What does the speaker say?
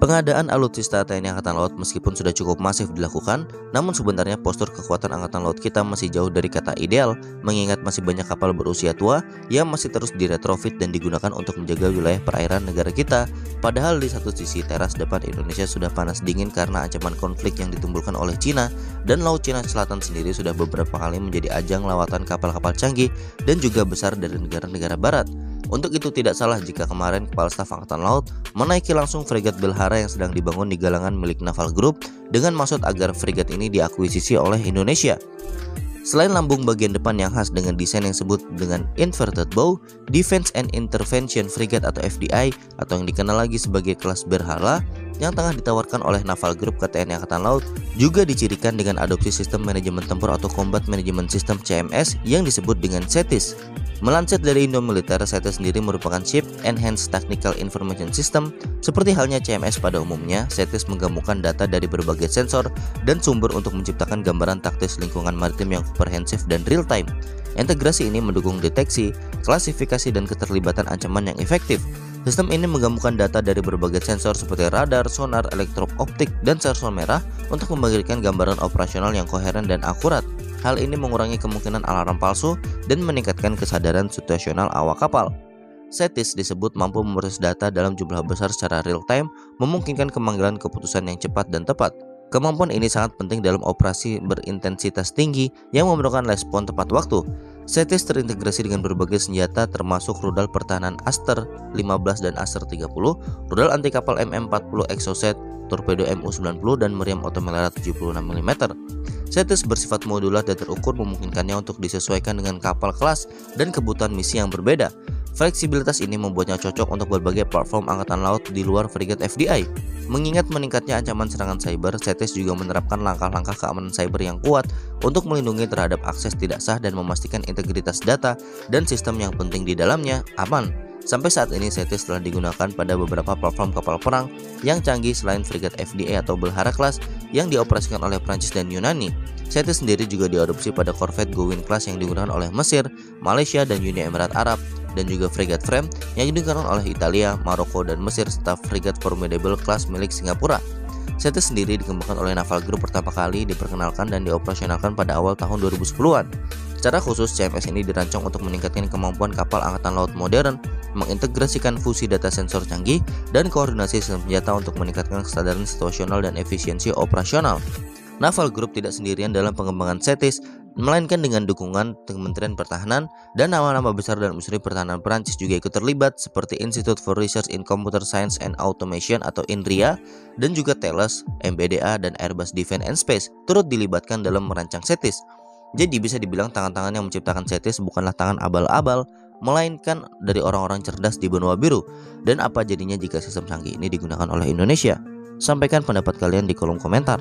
Pengadaan alutsista TNI Angkatan Laut meskipun sudah cukup masif dilakukan, namun sebenarnya postur kekuatan Angkatan Laut kita masih jauh dari kata ideal, mengingat masih banyak kapal berusia tua yang masih terus diretrofit dan digunakan untuk menjaga wilayah perairan negara kita. Padahal di satu sisi teras depan Indonesia sudah panas dingin karena ancaman konflik yang ditimbulkan oleh Cina, dan Laut Cina Selatan sendiri sudah beberapa kali menjadi ajang lawatan kapal-kapal canggih dan juga besar dari negara-negara barat. Untuk itu tidak salah jika kemarin Kepala Staf Angkatan Laut menaiki langsung fregat Belhara yang sedang dibangun di galangan milik Naval Group dengan maksud agar fregat ini diakuisisi oleh Indonesia. Selain lambung bagian depan yang khas dengan desain yang disebut dengan inverted bow, Defense and Intervention Frigate atau FDI atau yang dikenal lagi sebagai kelas Belhara yang tengah ditawarkan oleh Naval Group ke TNI Angkatan Laut juga dicirikan dengan adopsi sistem manajemen tempur atau Combat Management System CMS yang disebut dengan CETIS. Melansir dari Indo Militer, CETIS sendiri merupakan Ship Enhanced Technical Information System. Seperti halnya CMS pada umumnya, CETIS menggabungkan data dari berbagai sensor dan sumber untuk menciptakan gambaran taktis lingkungan maritim yang komprehensif dan real time. Integrasi ini mendukung deteksi, klasifikasi, dan keterlibatan ancaman yang efektif. Sistem ini menggabungkan data dari berbagai sensor seperti radar, sonar, elektro-optik, dan sensor merah untuk memberikan gambaran operasional yang koheren dan akurat. Hal ini mengurangi kemungkinan alarm palsu dan meningkatkan kesadaran situasional awak kapal. CETIS disebut mampu memproses data dalam jumlah besar secara real time, memungkinkan pemanggilan keputusan yang cepat dan tepat. Kemampuan ini sangat penting dalam operasi berintensitas tinggi yang memerlukan respon tepat waktu. CETIS terintegrasi dengan berbagai senjata termasuk rudal pertahanan Aster 15 dan Aster 30, rudal anti kapal MM40 Exocet, torpedo MU90 dan meriam otomelera 76 mm. CETIS bersifat modular dan terukur, memungkinkannya untuk disesuaikan dengan kapal kelas dan kebutuhan misi yang berbeda. Fleksibilitas ini membuatnya cocok untuk berbagai platform angkatan laut di luar frigat FDI. Mengingat meningkatnya ancaman serangan cyber, CETIS juga menerapkan langkah-langkah keamanan cyber yang kuat untuk melindungi terhadap akses tidak sah dan memastikan integritas data dan sistem yang penting di dalamnya aman. Sampai saat ini CETIS telah digunakan pada beberapa platform kapal perang yang canggih selain frigat FDI atau Belhara class yang dioperasikan oleh Prancis dan Yunani. CETIS sendiri juga diadopsi pada korvet Gowin class yang digunakan oleh Mesir, Malaysia, dan Uni Emirat Arab, dan juga frigat Frame yang digunakan oleh Italia, Maroko, dan Mesir serta frigat Formidable class milik Singapura. CETIS sendiri dikembangkan oleh Naval Group pertama kali diperkenalkan dan dioperasionalkan pada awal tahun 2010-an. Secara khusus, CMS ini dirancang untuk meningkatkan kemampuan kapal angkatan laut modern, mengintegrasikan fusi data sensor canggih, dan koordinasi sistem senjata untuk meningkatkan kesadaran situasional dan efisiensi operasional. Naval Group tidak sendirian dalam pengembangan CETIS, melainkan dengan dukungan Kementerian Pertahanan, dan nama-nama besar dalam industri pertahanan Perancis juga ikut terlibat seperti Institute for Research in Computer Science and Automation atau INRIA, dan juga Thales, MBDA, dan Airbus Defence and Space turut dilibatkan dalam merancang CETIS. Jadi bisa dibilang tangan-tangan yang menciptakan CETIS bukanlah tangan abal-abal, melainkan dari orang-orang cerdas di benua biru. Dan apa jadinya jika sistem canggih ini digunakan oleh Indonesia? Sampaikan pendapat kalian di kolom komentar.